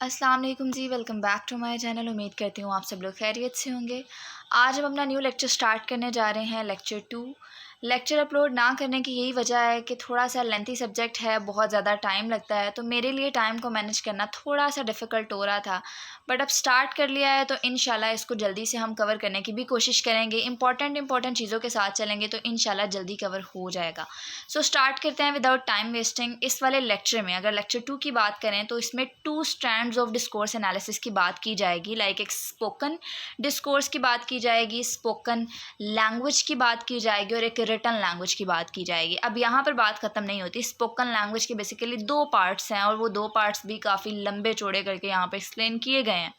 अस्सलाम वालेकुम जी, welcome back to my channel. उम्मीद करती हूँ आप सब लोग खैरियत से होंगे। आज हम अपना न्यू लेक्चर स्टार्ट करने जा रहे हैं, लेक्चर 2। लेक्चर अपलोड ना करने की यही वजह है कि थोड़ा सा लेंथी सब्जेक्ट है, बहुत ज़्यादा टाइम लगता है, तो मेरे लिए टाइम को मैनेज करना थोड़ा सा डिफ़िकल्ट हो रहा था। बट अब स्टार्ट कर लिया है तो इंशाल्लाह इसको जल्दी से हम कवर करने की भी कोशिश करेंगे। इंपॉर्टेंट चीज़ों के साथ चलेंगे तो इंशाल्लाह जल्दी कवर हो जाएगा। सो स्टार्ट करते हैं विदाउट टाइम वेस्टिंग। इस वाले लेक्चर में अगर लेक्चर 2 की बात करें तो इसमें 2 स्ट्रैंड्स ऑफ डिस्कोर्स एनालिसिस की बात की जाएगी। लाइक एक स्पोकन डिस्कोर्स की बात की जाएगी, स्पोकन लैंग्वेज की बात की जाएगी और एक रिटन लैंग्वेज की बात की जाएगी। अब यहाँ पर बात ख़त्म नहीं होती। स्पोकन लैंग्वेज के बेसिकली 2 पार्ट्स हैं और वो 2 पार्ट्स भी काफ़ी लंबे चौड़े करके यहाँ पे एक्सप्लेन किए गए हैं।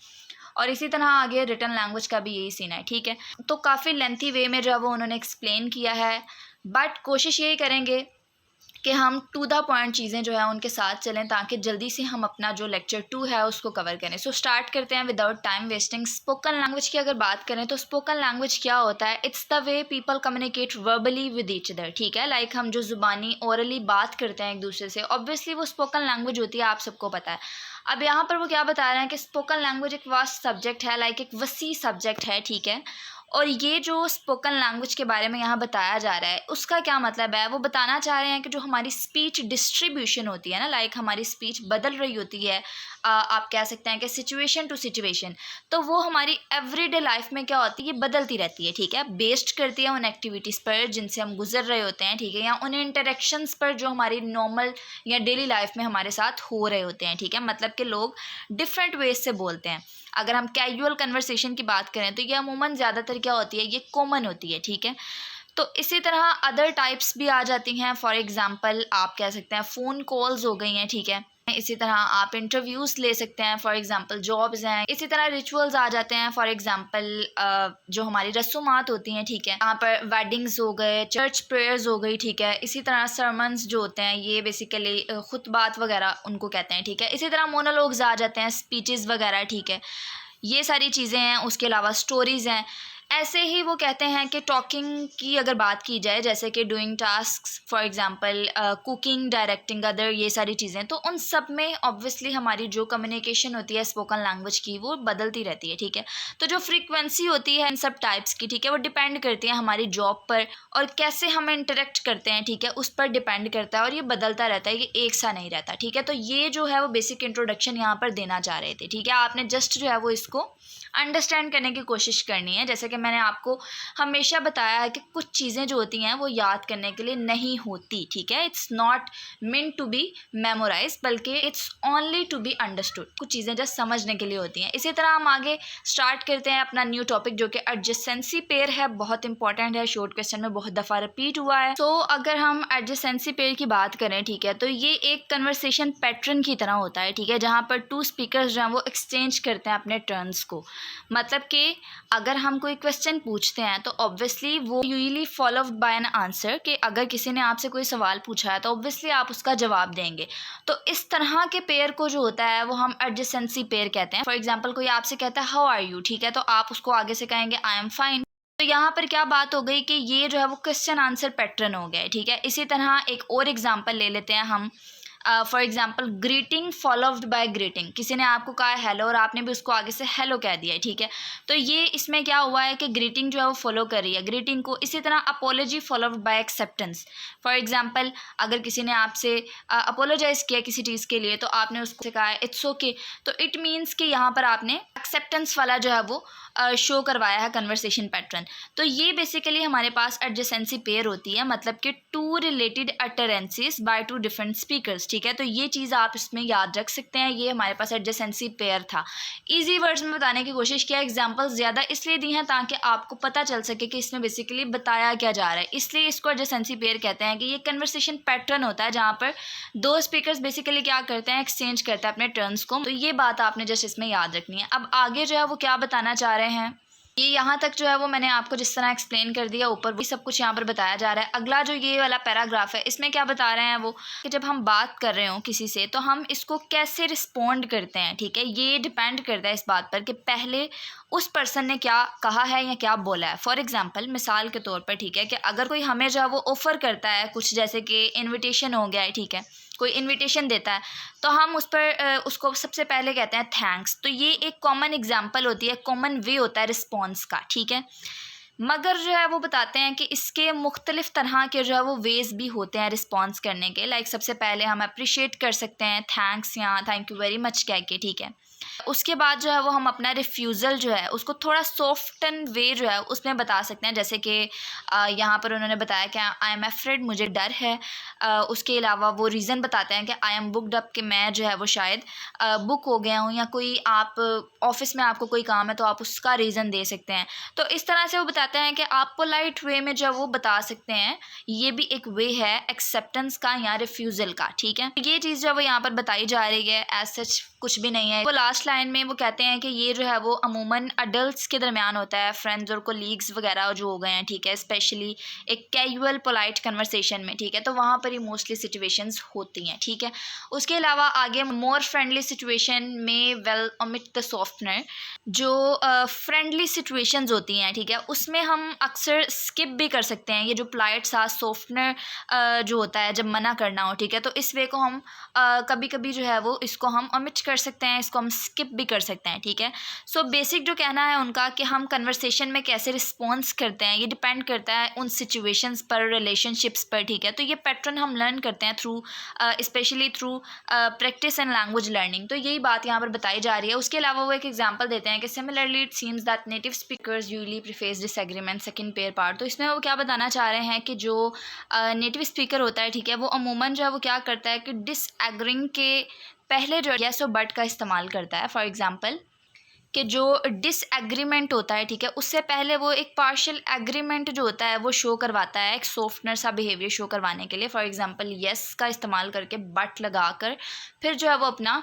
और इसी तरह आगे रिटन लैंग्वेज का भी यही सीन है, ठीक है। तो काफ़ी लेंथी वे में जो है वो उन्होंने एक्सप्लेन किया है, बट कोशिश यही करेंगे कि हम टू द पॉइंट चीज़ें जो है उनके साथ चलें ताकि जल्दी से हम अपना जो लेक्चर 2 है उसको कवर करें। सो स्टार्ट करते हैं without time wasting. Spoken language की अगर बात करें तो स्पोकन लैंग्वेज क्या होता है? It's the way people communicate verbally with each other, ठीक है। लाइक हम जो ज़ुबानी ओरली बात करते हैं एक दूसरे से, ऑब्वियसली वो स्पोकन लैंग्वेज होती है, आप सबको पता है। अब यहाँ पर वो क्या बता रहे हैं कि स्पोकन लैंग्वेज एक वास्ट सब्जेक्ट है, लाइक एक वसी सब्जेक्ट है, ठीक है। और ये जो स्पोकन लैंग्वेज के बारे में यहाँ बताया जा रहा है उसका क्या मतलब है? वो बताना चाह रहे हैं कि जो हमारी स्पीच डिस्ट्रीब्यूशन होती है ना, लाइक हमारी स्पीच बदल रही होती है, आप कह सकते हैं कि सिचुएशन टू सिचुएशन, तो वो हमारी एवरीडे लाइफ में क्या होती है, ये बदलती रहती है, ठीक है। बेस्ड करती है उन एक्टिविटीज़ पर जिनसे हम गुजर रहे होते हैं, ठीक है, या उन इंटरेक्शंस पर जो हमारी नॉर्मल या डेली लाइफ में हमारे साथ हो रहे होते हैं, ठीक है। मतलब कि लोग डिफरेंट वेज से बोलते हैं। अगर हम कैजुअल कन्वर्सेशन की बात करें तो ये अमूमन ज़्यादातर क्या होती है, ये कॉमन होती है, ठीक है। तो इसी तरह अदर टाइप्स भी आ जाती हैं। फॉर एग्जांपल आप कह सकते हैं फ़ोन कॉल्स हो गई हैं, ठीक है। इसी तरह आप इंटरव्यूज़ ले सकते हैं, फॉर एग्जांपल जॉब्स हैं। इसी तरह रिचुअल्स आ जाते हैं, फॉर एग्जांपल जो हमारी रसूमात होती हैं, ठीक है। यहाँ पर वेडिंग्स हो गए, चर्च प्रेयर्स हो गई, ठीक है। इसी तरह सरमन्स जो होते हैं ये बेसिकली खुतबात वगैरह उनको कहते हैं, ठीक है। इसी तरह मोनोलॉग्स आ जाते हैं, स्पीचेस वगैरह, ठीक है। ये सारी चीज़ें हैं। उसके अलावा स्टोरीज़ हैं। ऐसे ही वो कहते हैं कि टॉकिंग की अगर बात की जाए, जैसे कि doing tasks, for example cooking, directing, other, ये सारी चीज़ें, तो उन सब में ऑब्वियसली हमारी जो कम्युनिकेशन होती है स्पोकन लैंग्वेज की वो बदलती रहती है, ठीक है। तो जो फ्रीक्वेंसी होती है इन सब टाइप्स की, ठीक है, वो डिपेंड करती है हमारी जॉब पर और कैसे हम इंटरेक्ट करते हैं, ठीक है, उस पर डिपेंड करता है। और ये बदलता रहता है, ये एक सा नहीं रहता, ठीक है। तो ये जो है वो बेसिक इंट्रोडक्शन यहाँ पर देना चाह रहे थे, ठीक है। आपने जस्ट जो है वो इसको अंडरस्टैंड करने की कोशिश करनी है। जैसे कि मैंने आपको हमेशा बताया है कि कुछ चीज़ें जो होती हैं वो याद करने के लिए नहीं होती, ठीक है। It's not meant to be memorise, बल्कि it's only to be understood. कुछ चीज़ें जस्ट समझने के लिए होती हैं। इसी तरह हम आगे स्टार्ट करते हैं अपना न्यू टॉपिक जो कि एडजेसेंसी पेयर है। बहुत इंपॉर्टेंट है, शॉर्ट क्वेश्चन में बहुत दफ़ा रिपीट हुआ है। तो अगर हम एडजेसेंसी पेयर की बात करें, ठीक है, तो ये एक कन्वर्सेशन पैटर्न की तरह होता है, ठीक है, जहाँ पर 2 स्पीकर्स जो हैं वो एक्सचेंज करते हैं अपने टर्न्स को। मतलब कि अगर हम कोई क्वेश्चन पूछते हैं तो ऑब्वियसली वो usually followed by an answer, कि अगर किसी ने आपसे कोई सवाल पूछा है तो ऑब्वियसली आप उसका जवाब देंगे। तो इस तरह के पेयर को जो होता है वो हम एडजेसेंसी पेयर कहते हैं। फॉर एग्जांपल कोई आपसे कहता है हाउ आर यू, ठीक है, तो आप उसको आगे से कहेंगे आई एम फाइन। तो यहाँ पर क्या बात हो गई कि ये जो है वो क्वेश्चन आंसर पैटर्न हो गया है, ठीक है। इसी तरह एक और एग्जांपल ले लेते हैं हम। For example greeting followed by greeting, किसी ने आपको कहा है हेलो और आपने भी उसको आगे से हेलो कह दिया है, ठीक है। तो ये इसमें क्या हुआ है कि ग्रीटिंग जो है वो फॉलो कर रही है ग्रीटिंग को। इसी तरह apology followed by acceptance. For example अगर किसी ने आपसे अपोलोजाइज़ किया किसी चीज़ के लिए तो आपने उसको कहा है इट्स ओके, तो इट मीन्स कि यहाँ पर आपने एक्सेप्टेंस वाला जो है वो शो करवाया है कन्वर्सेशन पैटर्न। तो ये बेसिकली हमारे पास एडजेसेंसी पेयर होती है, मतलब कि 2 related utterances by 2 different speakers, ठीक है। तो ये चीज़ आप इसमें याद रख सकते हैं। ये हमारे पास एडजेसेंसी पेयर था। इजी वर्ड्स में बताने की कोशिश किया, एग्जांपल्स ज़्यादा इसलिए दी हैं ताकि आपको पता चल सके कि इसमें बेसिकली बताया क्या जा रहा है, इसलिए इसको एडजेसेंसी पेयर कहते हैं। कि ये कन्वर्सेशन पैटर्न होता है जहाँ पर 2 स्पीकर्स बेसिकली क्या करते हैं, एक्सचेंज करते हैं अपने टर्न्स को। तो ये बात आपने जस्ट इसमें याद रखनी है। अब आगे जो है वो क्या बताना चाह रहे हैं, ये यहाँ तक जो है वो मैंने आपको जिस तरह एक्सप्लेन कर दिया, ऊपर भी सब कुछ यहाँ पर बताया जा रहा है। अगला जो ये वाला पैराग्राफ है इसमें क्या बता रहे हैं वो कि जब हम बात कर रहे हो किसी से तो हम इसको कैसे रिस्पोंड करते हैं, ठीक है। ये डिपेंड करता है इस बात पर कि पहले उस पर्सन ने क्या कहा है या क्या बोला है। फॉर एग्जांपल मिसाल के तौर पर, ठीक है, कि अगर कोई हमें जो है वो ऑफ़र करता है कुछ, जैसे कि इन्विटेशन हो गया है, ठीक है, कोई इनविटेशन देता है तो हम उस पर उसको सबसे पहले कहते हैं थैंक्स। तो ये एक कॉमन एग्जांपल होती है, कॉमन वे होता है रिस्पॉन्स का, ठीक है। मगर जो है वो बताते हैं कि इसके मुख्तलिफ तरह के जो है वो वेज़ भी होते हैं रिस्पॉन्स करने के। लाइक सबसे पहले हम अप्रिशिएट कर सकते हैं थैंक्स या थैंक यू वेरी मच कह के, ठीक है। उसके बाद जो है वो हम अपना रिफ्यूज़ल जो है उसको थोड़ा सॉफ्टन वे जो है उसमें बता सकते हैं, जैसे कि यहाँ पर उन्होंने बताया कि आई एम अफ्रेड, मुझे डर है। उसके अलावा वो रीज़न बताते हैं कि आई एम बुकड अप, कि मैं जो है वो शायद बुक हो गया हूँ, या कोई आप ऑफिस में आपको कोई काम है तो आप उसका रीज़न दे सकते हैं। तो इस तरह से वो बताते हैं कि आप पोलाइट वे में जो है वो बता सकते हैं। ये भी एक वे है एक्सेप्टेंस का या रिफ्यूज़ल का, ठीक है। ये चीज़ जो है वो यहाँ पर बताई जा रही है, एज सच कुछ भी नहीं है। वो लास्ट लाइन में वो कहते हैं कि ये जो है वो अमूमन अडल्ट्स के दरमियान होता है, फ्रेंड्स और कोलीग्स वगैरह जो हो गए हैं, ठीक है, स्पेशली एक कैजुअल पोलाइट कन्वर्सेशन में, ठीक है। तो वहाँ पर ही मोस्टली सिचुएशंस होती हैं, ठीक है। उसके अलावा आगे मोर फ्रेंडली सिचुएशन में वेल ओमिट द सॉफ्टनर। जो फ्रेंडली सिचुएशंस होती हैं, ठीक है, उसमें हम अक्सर स्किप भी कर सकते हैं। ये जो पोलाइट सा सॉफ्टनर जो होता है जब मना करना हो, ठीक है, तो इस वे को हम कभी कभी जो है वो इसको हम ओमिट कर सकते हैं, इसको हम स्किप भी कर सकते हैं, ठीक है। सो बेसिक जो कहना है उनका कि हम कन्वर्सेशन में कैसे रिस्पॉन्स करते हैं ये डिपेंड करता है उन सिचुएशंस पर, रिलेशनशिप्स पर, ठीक है। तो ये पैटर्न हम लर्न करते हैं through specially through practice and language learning. तो यही बात यहाँ पर बताई जा रही है। उसके अलावा वो एक एग्जांपल देते हैं कि similarly it seems that native speakers usually preface disagreement second pair part. तो इसमें वो क्या बताना चाह रहे हैं कि जो नेटिव स्पीकर होता है, ठीक है, वो अमूमन जो है वो क्या करता है कि डिसएग्रीइंग के पहले जो यस और बट का इस्तेमाल करता है। फॉर एग्जांपल कि जो डिसएग्रीमेंट होता है, ठीक है, उससे पहले वो एक पार्शियल एग्रीमेंट जो होता है वो शो करवाता है, एक सॉफ्टनर सा बिहेवियर शो करवाने के लिए। फॉर एग्जांपल यस का इस्तेमाल करके बट लगाकर फिर जो है वो अपना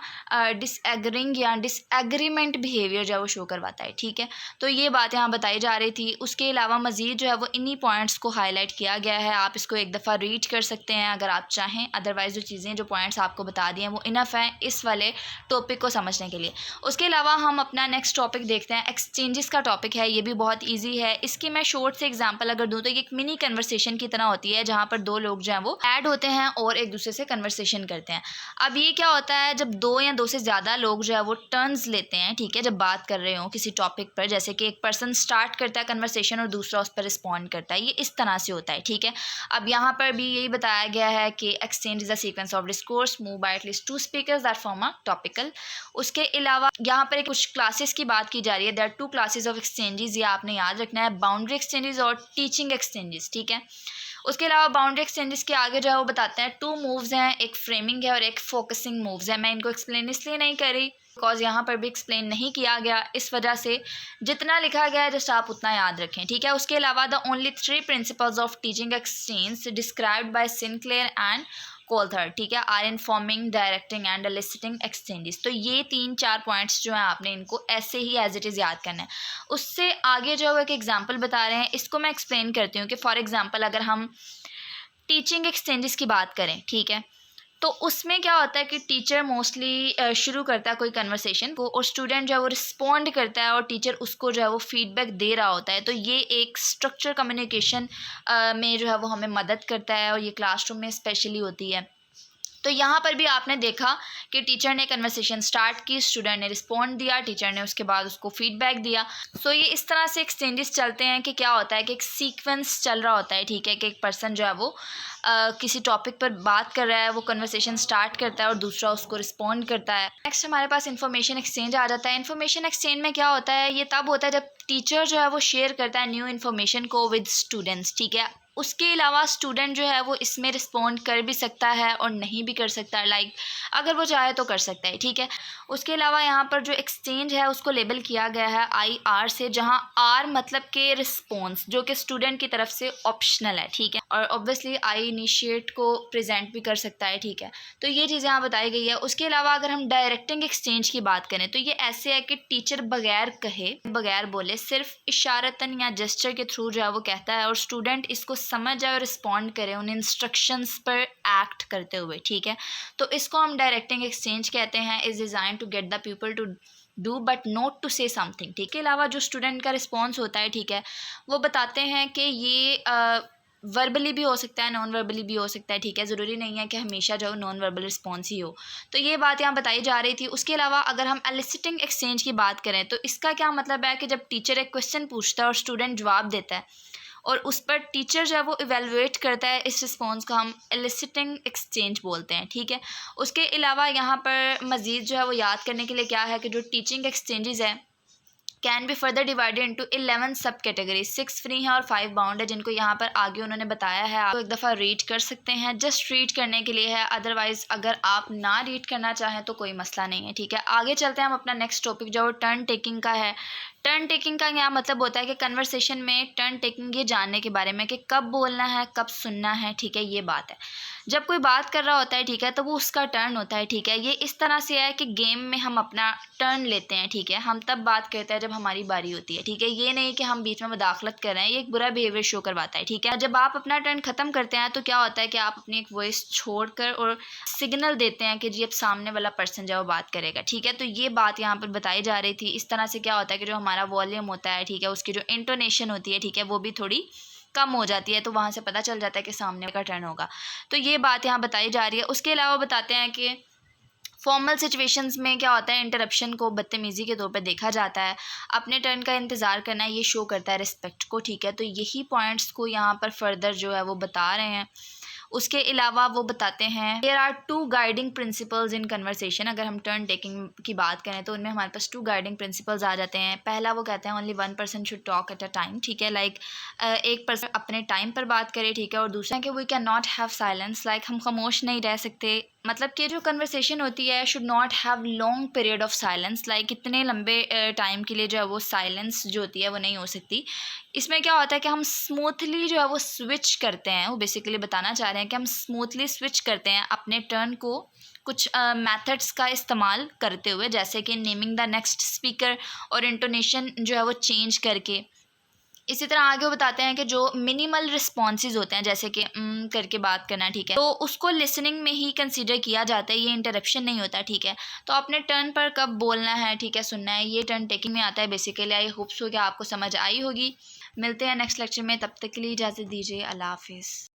डिसएग्रीइंग या डिसएग्रीमेंट बिहेवियर जो है वो शो करवाता है, ठीक है। तो ये बात यहाँ बताई जा रही थी। उसके अलावा मज़ीद जो है वो इन्हीं पॉइंट्स को हाईलाइट किया गया है। आप इसको एक दफ़ा रीड कर सकते हैं अगर आप चाहें, अदरवाइज़ जो चीज़ें जो पॉइंट्स आपको बता दिए हैं वो इनफ हैं इस वाले टॉपिक को समझने के लिए। उसके अलावा हम अपना नेक्स्ट टॉपिक देखते हैं। एक्सचेंजेस का टॉपिक है, ये भी बहुत इजी है। इसकी मैं शॉर्ट से एग्जांपल अगर दूं तो ये एक मिनी कन्वर्सेशन की तरह होती है जहां पर दो लोग जो हैं वो ऐड होते हैं और एक दूसरे से कन्वर्सेशन करते हैं। अब ये क्या होता है जब दो या दो से ज़्यादा लोग जो है वो टर्न्स लेते हैं, ठीक है, जब बात कर रहे हो किसी टॉपिक पर, जैसे कि एक पर्सन स्टार्ट करता है कन्वर्सेशन और दूसरा उस पर रिस्पॉन्ड करता है, ये इस तरह से होता है, ठीक है। अब यहाँ पर भी यही बताया गया है कि exchange is a sequence of discourse move by at least to speakers that form a topical. उसके अलावा यहाँ पर कुछ क्लासेस की बात की जा रही है। There are two classes of exchanges, ये आपने याद रखना है, बाउंड्री एक्सचेंजेस और टीचिंग एक्सचेंजेस, ठीक है। उसके अलावा बाउंड्री एक्सचेंजेस के आगे जो है वो बताते हैं टू मूव्स हैं, एक फ्रेमिंग है और एक फोकसिंग मूव्स है। मैं इनको एक्सप्लेन इसलिए नहीं कर रही बिकॉज यहाँ पर भी एक्सप्लेन नहीं किया गया, इस वजह से जितना लिखा गया है जस्ट आप उतना याद रखें, ठीक है। उसके अलावा the only 3 principles of teaching exchange described by Sinclair and Coulthard, ठीक है, are informing, directing and eliciting exchanges. तो ये 3-4 पॉइंट्स जो हैं आपने इनको ऐसे ही एज इट इज़ याद करना है। उससे आगे जो है एक एग्जांपल बता रहे हैं, इसको मैं एक्सप्लेन करती हूँ कि फॉर एग्जांपल अगर हम टीचिंग एक्सचेंजेस की बात करें, ठीक है, तो उसमें क्या होता है कि टीचर मोस्टली शुरू करता है कोई कन्वर्सेशन को और स्टूडेंट जो है वो रिस्पॉन्ड करता है और टीचर उसको जो है वो फीडबैक दे रहा होता है। तो ये एक स्ट्रक्चर कम्युनिकेशन में जो है वो हमें मदद करता है और ये क्लासरूम में स्पेशली होती है। तो यहाँ पर भी आपने देखा कि टीचर ने कन्वर्सेशन स्टार्ट की, स्टूडेंट ने रिस्पॉन्ड दिया, टीचर ने उसके बाद उसको फीडबैक दिया। सो ये इस तरह से एक्सचेंजेस चलते हैं कि क्या होता है कि एक सीक्वेंस चल रहा होता है, ठीक है, कि एक पर्सन जो है वो किसी टॉपिक पर बात कर रहा है, वो कन्वर्सेशन स्टार्ट करता है और दूसरा उसको रिस्पॉन्ड करता है। नेक्स्ट हमारे पास इन्फॉर्मेशन एक्सचेंज आ जाता है। इन्फॉर्मेशन एक्सचेंज में क्या होता है, ये तब होता है जब टीचर जो है वो शेयर करता है न्यू इन्फॉर्मेशन को विद स्टूडेंट्स, ठीक है। उसके अलावा स्टूडेंट जो है वो इसमें रिस्पॉन्ड कर भी सकता है और नहीं भी कर सकता, लाइक अगर वो चाहे तो कर सकता है, ठीक है। उसके अलावा यहाँ पर जो एक्सचेंज है उसको लेबल किया गया है IR से, जहाँ R मतलब के रिस्पॉन्स जो कि स्टूडेंट की तरफ से ऑप्शनल है, ठीक है, और ऑब्वियसली I इनिशिएट को प्रेजेंट भी कर सकता है, ठीक है। तो ये चीज़ यहाँ बताई गई है। उसके अलावा अगर हम डायरेक्टिंग एक्सचेंज की बात करें तो ये ऐसे है कि टीचर बगैर कहे, बगैर बोले, सिर्फ इशारतन या जेस्चर के थ्रू जो है वो कहता है और स्टूडेंट इसको समझ जाए और रिस्पॉन्ड करे उन इंस्ट्रक्शंस पर एक्ट करते हुए, ठीक है। तो इसको हम डायरेक्टिंग एक्सचेंज कहते हैं। Is design to get the people to do but not to say something, ठीक है। अलावा जो स्टूडेंट का रिस्पॉन्स होता है, ठीक है, वो बताते हैं कि ये वर्बली भी हो सकता है, नॉन वर्बली भी हो सकता है, ठीक है, ज़रूरी नहीं है कि हमेशा जो नॉन वर्बल रिस्पॉन्स ही हो। तो ये बात यहाँ बताई जा रही थी। उसके अलावा अगर हम एलिसिटिंग एक्सचेंज की बात करें तो इसका क्या मतलब है कि जब टीचर एक क्वेश्चन पूछता है और स्टूडेंट जवाब देता है और उस पर टीचर जो है वो इवेलुएट करता है, इस रिस्पॉन्स को हम एलिसिटिंग एक्सचेंज बोलते हैं, ठीक है। उसके अलावा यहाँ पर मज़ीद जो है वो याद करने के लिए क्या है कि जो टीचिंग एक्सचेंजेस है can be further divided into 11 सब कैटेगरी, 6 फ्री हैं और 5 बाउंड है, जिनको यहाँ पर आगे उन्होंने बताया है। आप एक दफ़ा रीड कर सकते हैं, जस्ट रीड करने के लिए है, अदरवाइज़ अगर आप ना रीड करना चाहें तो कोई मसला नहीं है, ठीक है। आगे चलते हैं हम अपना नेक्स्ट टॉपिक जो टर्न टेकिंग का है। टर्न टेकिंग का क्या मतलब होता है कि कन्वर्सेशन में टर्न टेकिंग ये जानने के बारे में कि कब बोलना है, कब सुनना है, ठीक है, ये बात है। जब कोई बात कर रहा होता है, ठीक है, तो वो उसका टर्न होता है, ठीक है। ये इस तरह से है कि गेम में हम अपना टर्न लेते हैं, ठीक है। हम तब बात करते हैं जब हमारी बारी होती है, ठीक है। ये नहीं कि हम बीच में मुदाखलत कर रहे हैं, ये एक बुरा बिहेवियर शो करवाता है, ठीक है। जब आप अपना टर्न ख़त्म करते हैं तो क्या होता है कि आप अपनी एक वॉइस छोड़कर और सिग्नल देते हैं कि जी अब सामने वाला पर्सन जो है वो बात करेगा, ठीक है। तो ये बात यहाँ पर बताई जा रही थी। इस तरह से क्या होता है कि जो हमारा वॉल्यूम होता है, ठीक है, उसकी जो इंटोनेशन होती है, ठीक है, वो भी थोड़ी कम हो जाती है, तो वहाँ से पता चल जाता है कि सामने का टर्न होगा। तो ये बात यहाँ बताई जा रही है। उसके अलावा बताते हैं कि फॉर्मल सिचुएशंस में क्या होता है, इंटरप्शन को बदतमीज़ी के तौर पे देखा जाता है। अपने टर्न का इंतज़ार करना ये शो करता है रिस्पेक्ट को, ठीक है। तो यही पॉइंट्स को यहाँ पर फर्दर जो है वो बता रहे हैं। उसके अलावा वो बताते हैं there are 2 guiding principles in conversation. अगर हम टर्न टेकिंग की बात करें तो उनमें हमारे पास 2 गाइडिंग प्रिंसिपल्स आ जाते हैं। पहला वो कहते हैं only 1 person should talk at a time, ठीक है, लाइक एक पर्सन अपने टाइम पर बात करे, ठीक है। और दूसरा कि we cannot have silence, like हम खामोश नहीं रह सकते, मतलब कि जो कन्वर्सेशन होती है should not have long period of silence, like इतने लंबे टाइम के लिए जो है वो साइलेंस जो होती है वो नहीं हो सकती। इसमें क्या होता है कि हम स्मूथली जो है वो स्विच करते हैं, वो बेसिकली बताना चाह रहे हैं कि हम स्मूथली स्विच करते हैं अपने टर्न को कुछ मेथड्स का इस्तेमाल करते हुए, जैसे कि नेमिंग द नेक्स्ट स्पीकर और इंटोनेशन जो है वो चेंज करके। इसी तरह आगे वो बताते हैं कि जो मिनिमल रिस्पॉन्सेज होते हैं, जैसे कि करके बात करना, ठीक है, तो उसको लिसनिंग में ही कंसीडर किया जाता है, ये इंटरप्शन नहीं होता, ठीक है। तो अपने टर्न पर कब बोलना है, ठीक है, सुनना है, ये टर्न टेकिंग में आता है बेसिकली। आई होप्स हो कि आपको समझ आई होगी। मिलते हैं नेक्स्ट लेक्चर में, तब तक के लिए इजाज़त दीजिए। अल्लाह हाफिज़।